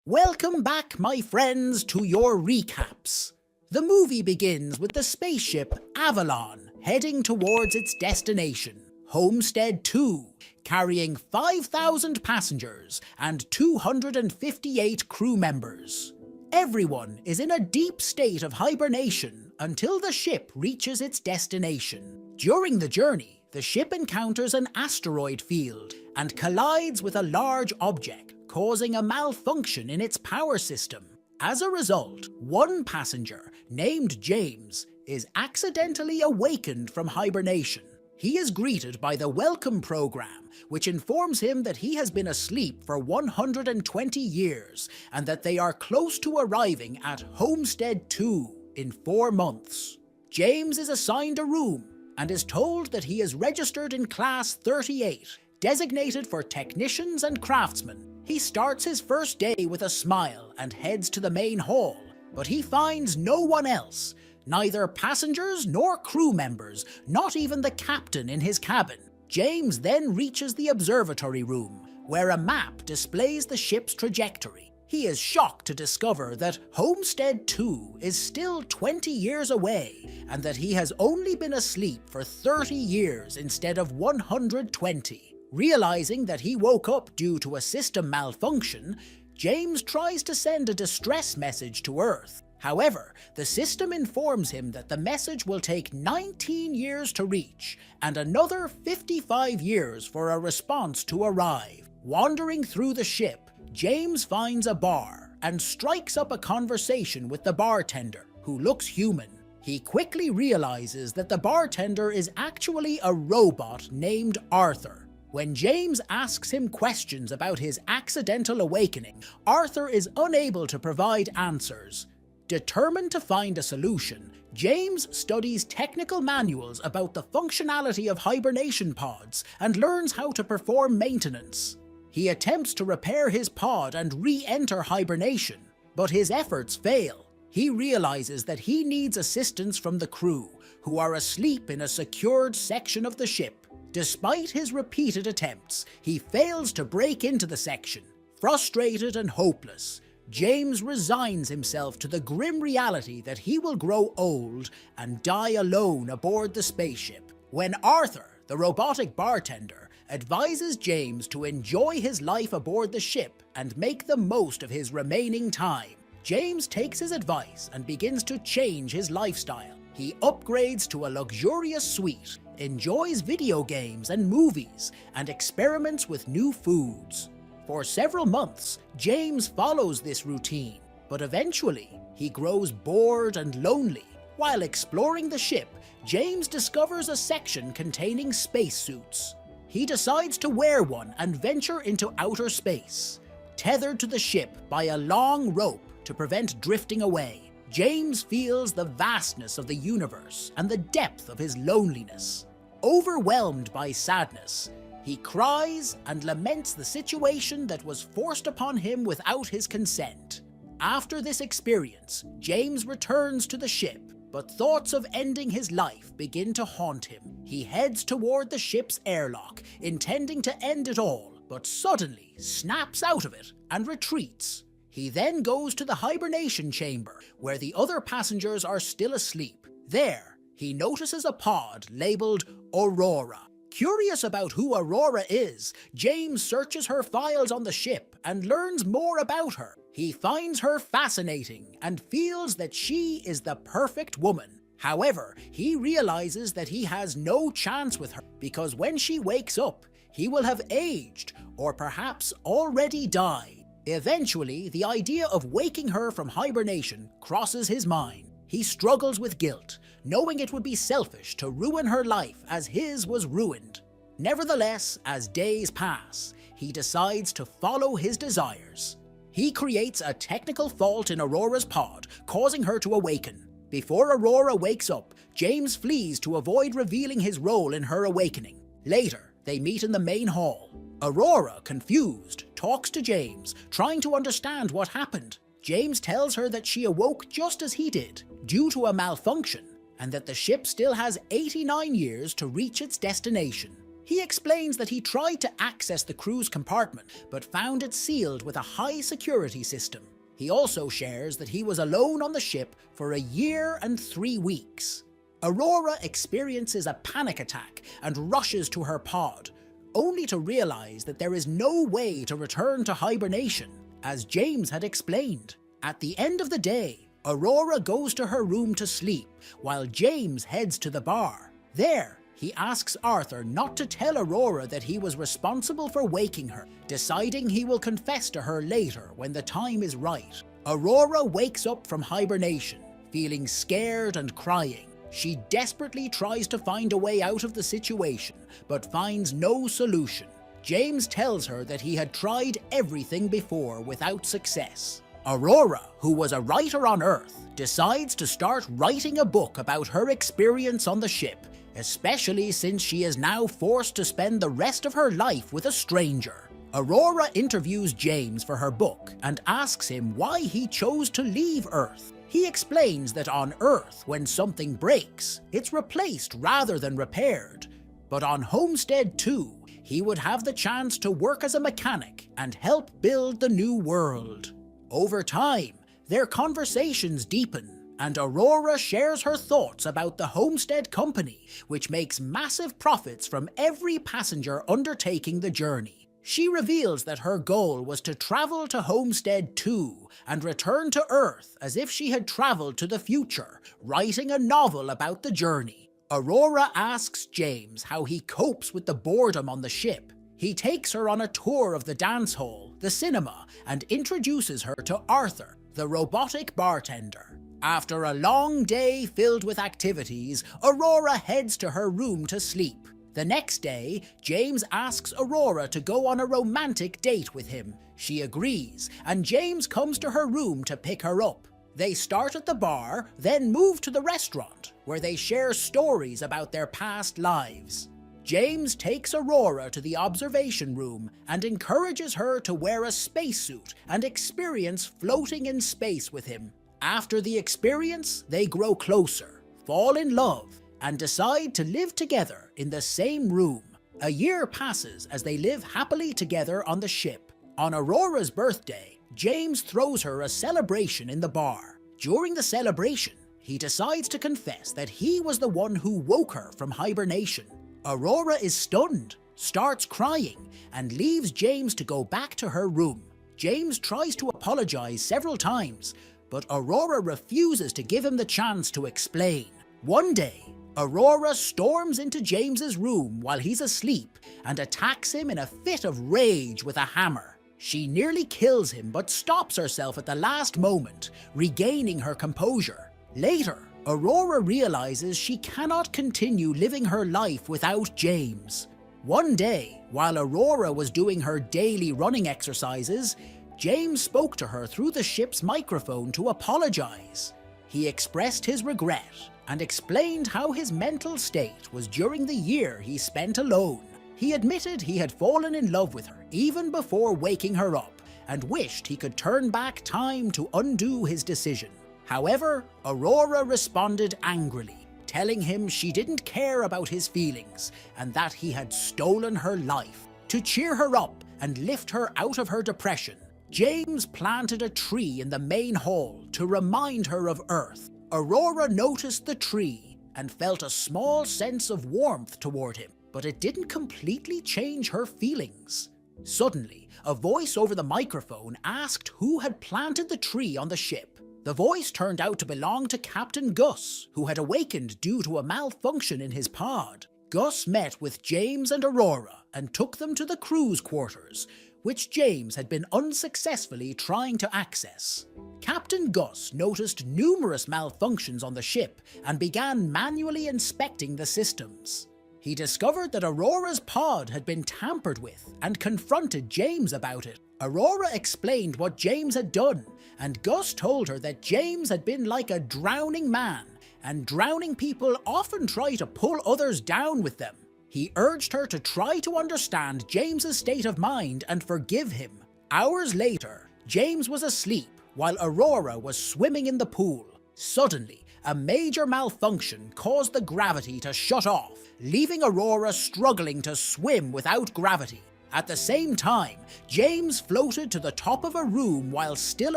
Welcome back, my friends, to your recaps. The movie begins with the spaceship Avalon heading towards its destination, Homestead II, carrying 5,000 passengers and 258 crew members. Everyone is in a deep state of hibernation until the ship reaches its destination. During the journey, the ship encounters an asteroid field and collides with a large object, causing a malfunction in its power system. As a result, one passenger, named James, is accidentally awakened from hibernation. He is greeted by the welcome program, which informs him that he has been asleep for 120 years and that they are close to arriving at Homestead II in 4 months. James is assigned a room and is told that he is registered in Class 38, designated for technicians and craftsmen. He starts his first day with a smile and heads to the main hall, but he finds no one else, neither passengers nor crew members, not even the captain in his cabin. James then reaches the observatory room, where a map displays the ship's trajectory. He is shocked to discover that Homestead II is still 20 years away, and that he has only been asleep for 30 years instead of 120. Realizing that he woke up due to a system malfunction, James tries to send a distress message to Earth. However, the system informs him that the message will take 19 years to reach, and another 55 years for a response to arrive. Wandering through the ship, James finds a bar and strikes up a conversation with the bartender, who looks human. He quickly realizes that the bartender is actually a robot named Arthur. When James asks him questions about his accidental awakening, Arthur is unable to provide answers. Determined to find a solution, James studies technical manuals about the functionality of hibernation pods and learns how to perform maintenance. He attempts to repair his pod and re-enter hibernation, but his efforts fail. He realizes that he needs assistance from the crew, who are asleep in a secured section of the ship. Despite his repeated attempts, he fails to break into the section. Frustrated and hopeless, James resigns himself to the grim reality that he will grow old and die alone aboard the spaceship. When Arthur, the robotic bartender, advises James to enjoy his life aboard the ship and make the most of his remaining time, James takes his advice and begins to change his lifestyle. He upgrades to a luxurious suite, enjoys video games and movies, and experiments with new foods. For several months, James follows this routine, but eventually he grows bored and lonely. While exploring the ship, James discovers a section containing spacesuits. He decides to wear one and venture into outer space. Tethered to the ship by a long rope to prevent drifting away, James feels the vastness of the universe and the depth of his loneliness. Overwhelmed by sadness, he cries and laments the situation that was forced upon him without his consent. After this experience, James returns to the ship, but thoughts of ending his life begin to haunt him. He heads toward the ship's airlock, intending to end it all, but suddenly snaps out of it and retreats. He then goes to the hibernation chamber, where the other passengers are still asleep. There, he notices a pod labeled Aurora. Curious about who Aurora is, James searches her files on the ship and learns more about her. He finds her fascinating and feels that she is the perfect woman. However, he realizes that he has no chance with her because when she wakes up, he will have aged or perhaps already died. Eventually, the idea of waking her from hibernation crosses his mind. He struggles with guilt, knowing it would be selfish to ruin her life as his was ruined. Nevertheless, as days pass, he decides to follow his desires. He creates a technical fault in Aurora's pod, causing her to awaken. Before Aurora wakes up, James flees to avoid revealing his role in her awakening. Later, they meet in the main hall. Aurora, confused, talks to James, trying to understand what happened. James tells her that she awoke just as he did, due to a malfunction, and that the ship still has 89 years to reach its destination. He explains that he tried to access the crew's compartment, but found it sealed with a high security system. He also shares that he was alone on the ship for a year and 3 weeks. Aurora experiences a panic attack and rushes to her pod, only to realize that there is no way to return to hibernation, as James had explained. At the end of the day, Aurora goes to her room to sleep, while James heads to the bar. There, he asks Arthur not to tell Aurora that he was responsible for waking her, deciding he will confess to her later when the time is right. Aurora wakes up from hibernation, feeling scared and crying. She desperately tries to find a way out of the situation, but finds no solution. James tells her that he had tried everything before without success. Aurora, who was a writer on Earth, decides to start writing a book about her experience on the ship, especially since she is now forced to spend the rest of her life with a stranger. Aurora interviews James for her book and asks him why he chose to leave Earth. He explains that on Earth, when something breaks, it's replaced rather than repaired. But on Homestead II, he would have the chance to work as a mechanic and help build the new world. Over time, their conversations deepen, and Aurora shares her thoughts about the Homestead Company, which makes massive profits from every passenger undertaking the journey. She reveals that her goal was to travel to Homestead II and return to Earth as if she had traveled to the future, writing a novel about the journey. Aurora asks James how he copes with the boredom on the ship. He takes her on a tour of the dance hall, the cinema, and introduces her to Arthur, the robotic bartender. After a long day filled with activities, Aurora heads to her room to sleep. The next day, James asks Aurora to go on a romantic date with him. She agrees, and James comes to her room to pick her up. They start at the bar, then move to the restaurant, where they share stories about their past lives. James takes Aurora to the observation room and encourages her to wear a spacesuit and experience floating in space with him. After the experience, they grow closer, fall in love, and decide to live together in the same room. A year passes as they live happily together on the ship. On Aurora's birthday, James throws her a celebration in the bar. During the celebration, he decides to confess that he was the one who woke her from hibernation. Aurora is stunned, starts crying, and leaves James to go back to her room. James tries to apologize several times, but Aurora refuses to give him the chance to explain. One day, Aurora storms into James's room while he's asleep and attacks him in a fit of rage with a hammer. She nearly kills him but stops herself at the last moment, regaining her composure. Later, Aurora realizes she cannot continue living her life without James. One day, while Aurora was doing her daily running exercises, James spoke to her through the ship's microphone to apologize. He expressed his regret and explained how his mental state was during the year he spent alone. He admitted he had fallen in love with her even before waking her up and wished he could turn back time to undo his decision. However, Aurora responded angrily, telling him she didn't care about his feelings and that he had stolen her life. To cheer her up and lift her out of her depression, James planted a tree in the main hall to remind her of Earth. Aurora noticed the tree and felt a small sense of warmth toward him, but it didn't completely change her feelings. Suddenly, a voice over the microphone asked who had planted the tree on the ship. The voice turned out to belong to Captain Gus, who had awakened due to a malfunction in his pod. Gus met with James and Aurora and took them to the crew's quarters, which James had been unsuccessfully trying to access. Captain Gus noticed numerous malfunctions on the ship and began manually inspecting the systems. He discovered that Aurora's pod had been tampered with and confronted James about it. Aurora explained what James had done, and Gus told her that James had been like a drowning man, and drowning people often try to pull others down with them. He urged her to try to understand James's state of mind and forgive him. Hours later, James was asleep while Aurora was swimming in the pool. Suddenly, a major malfunction caused the gravity to shut off, leaving Aurora struggling to swim without gravity. At the same time, James floated to the top of a room while still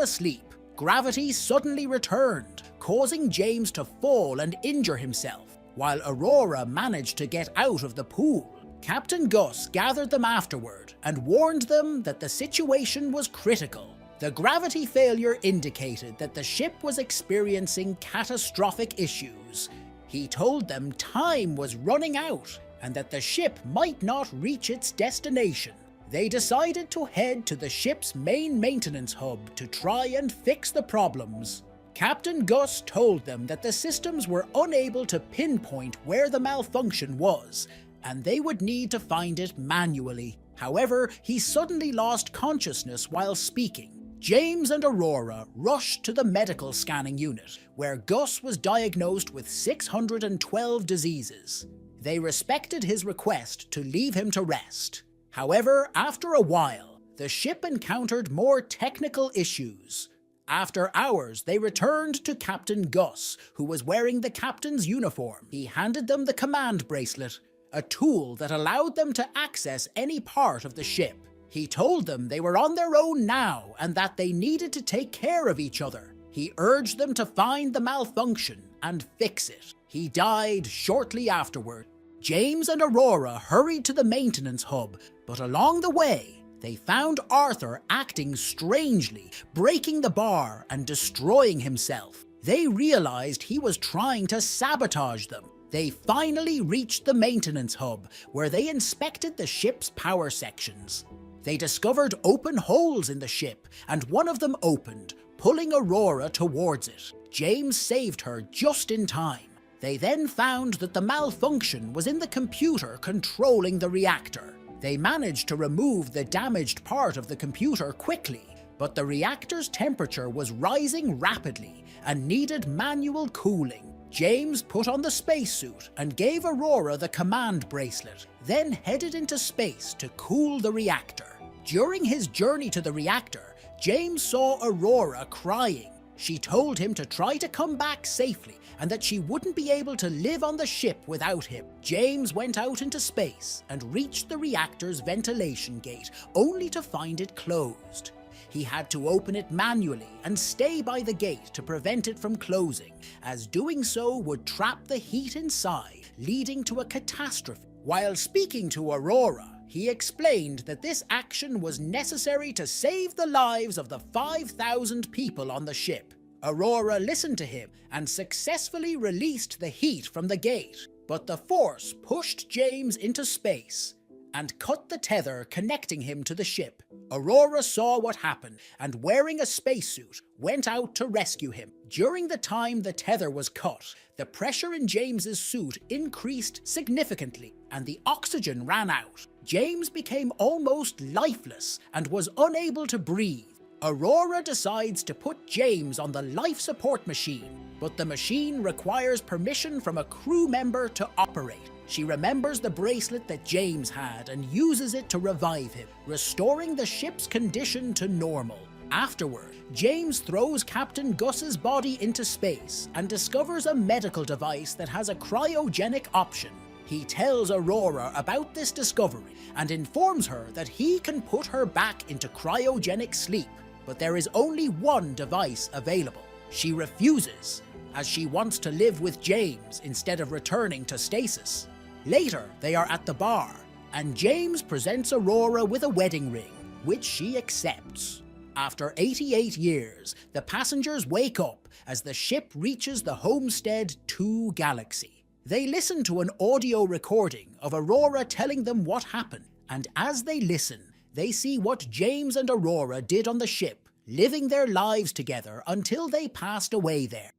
asleep. Gravity suddenly returned, causing James to fall and injure himself, while Aurora managed to get out of the pool. Captain Gus gathered them afterward and warned them that the situation was critical. The gravity failure indicated that the ship was experiencing catastrophic issues. He told them time was running out and that the ship might not reach its destination. They decided to head to the ship's main maintenance hub to try and fix the problems. Captain Gus told them that the systems were unable to pinpoint where the malfunction was, and they would need to find it manually. However, he suddenly lost consciousness while speaking. James and Aurora rushed to the medical scanning unit, where Gus was diagnosed with 612 diseases. They respected his request to leave him to rest. However, after a while, the ship encountered more technical issues. After hours, they returned to Captain Gus, who was wearing the captain's uniform. He handed them the command bracelet, a tool that allowed them to access any part of the ship. He told them they were on their own now and that they needed to take care of each other. He urged them to find the malfunction and fix it. He died shortly afterward. James and Aurora hurried to the maintenance hub, but along the way, they found Arthur acting strangely, breaking the bar and destroying himself. They realized he was trying to sabotage them. They finally reached the maintenance hub, where they inspected the ship's power sections. They discovered open holes in the ship, and one of them opened, pulling Aurora towards it. James saved her just in time. They then found that the malfunction was in the computer controlling the reactor. They managed to remove the damaged part of the computer quickly, but the reactor's temperature was rising rapidly and needed manual cooling. James put on the spacesuit and gave Aurora the command bracelet, then headed into space to cool the reactor. During his journey to the reactor, James saw Aurora crying. She told him to try to come back safely and that she wouldn't be able to live on the ship without him. James went out into space and reached the reactor's ventilation gate, only to find it closed. He had to open it manually and stay by the gate to prevent it from closing, as doing so would trap the heat inside, leading to a catastrophe. While speaking to Aurora, he explained that this action was necessary to save the lives of the 5,000 people on the ship. Aurora listened to him and successfully released the heat from the gate, but the force pushed James into space and cut the tether connecting him to the ship. Aurora saw what happened and, wearing a spacesuit, went out to rescue him. During the time the tether was cut, the pressure in James's suit increased significantly and the oxygen ran out. James became almost lifeless and was unable to breathe. Aurora decides to put James on the life support machine, but the machine requires permission from a crew member to operate. She remembers the bracelet that James had and uses it to revive him, restoring the ship's condition to normal. Afterward, James throws Captain Gus's body into space and discovers a medical device that has a cryogenic option. He tells Aurora about this discovery and informs her that he can put her back into cryogenic sleep, but there is only one device available. She refuses, as she wants to live with James instead of returning to stasis. Later, they are at the bar, and James presents Aurora with a wedding ring, which she accepts. After 88 years, the passengers wake up as the ship reaches the Homestead II galaxy. They listen to an audio recording of Aurora telling them what happened, and as they listen, they see what James and Aurora did on the ship, living their lives together until they passed away there.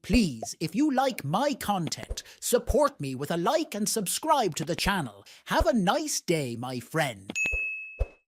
Please, if you like my content, support me with a like and subscribe to the channel. Have a nice day, my friend.